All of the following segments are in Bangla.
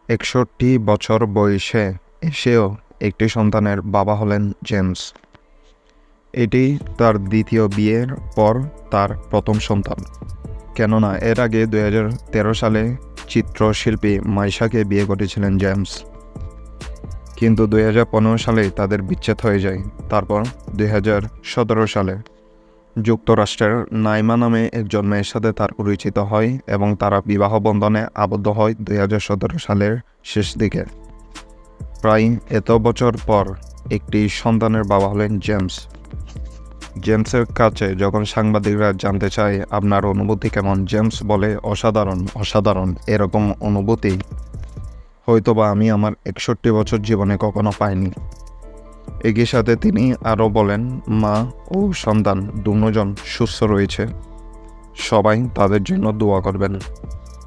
৬১ বছর বয়সে এসেও একটি সন্তানের বাবা হলেন জেমস। এটি তার দ্বিতীয় বিয়ের পর তার প্রথম সন্তান। কেননা এর আগে ২০১৩ সালে চিত্রশিল্পী মাইশাকে বিয়ে করেছিলেন জেমস, কিন্তু ২০১৫ সালে তাদের বিচ্ছেদ হয়ে যায়। তারপর ২০১৭ সালে যুক্তরাষ্ট্রের নাইমা নামে একজন মেয়ের সাথে তার পরিচিত হয় এবং তারা বিবাহ বন্ধনে আবদ্ধ হয় ২০১৭ সালের শেষ দিকে। প্রায় এত বছর পর একটি সন্তানের বাবা হলেন জেমস। জেমসের কাছে যখন সাংবাদিকরা জানতে চায় আপনার অনুভূতি কেমন, জেমস বলে, অসাধারণ এরকম অনুভূতি হয়তোবা আমি আমার ৬১ বছর জীবনে কখনো পাইনি। একই সাথে তিনি আরও বলেন, মা ও সন্তান দুজন সুস্থ রয়েছে, সবাই তাদের জন্য দোয়া করবেন,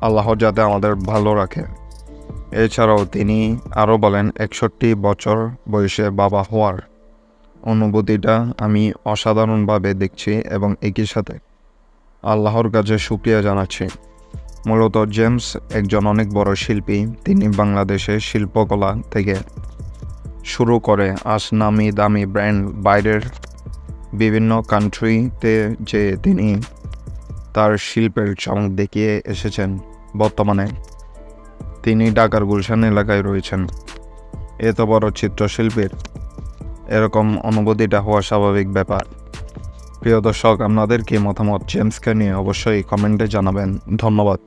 আল্লাহ যাতে আমাদের ভালো রাখে। এছাড়াও তিনি আরও বলেন, ৬১ বছর বয়সে বাবা হওয়ার অনুভূতিটা আমি অসাধারণভাবে দেখছি এবং একই সাথে আল্লাহর কাছে শুকরিয়া জানাচ্ছি। মূলত জেমস একজন অনেক বড় শিল্পী। তিনি বাংলাদেশের শিল্পকলা থেকে শুরু করে আজ নামি দামি ব্র্যান্ড বাইরের বিভিন্ন কান্ট্রিতে যে তিনি তার শিল্পের চমক দেখিয়ে এসেছেন। বর্তমানে তিনি ঢাকার গুলশান এলাকায় রয়েছেন। এত বড় চিত্রশিল্পীর এরকম অনুভূতিটা হওয়া স্বাভাবিক ব্যাপার। প্রিয় দর্শক, আপনাদের কি মতামত জেমসকে নিয়ে অবশ্যই কমেন্টে জানাবেন। ধন্যবাদ।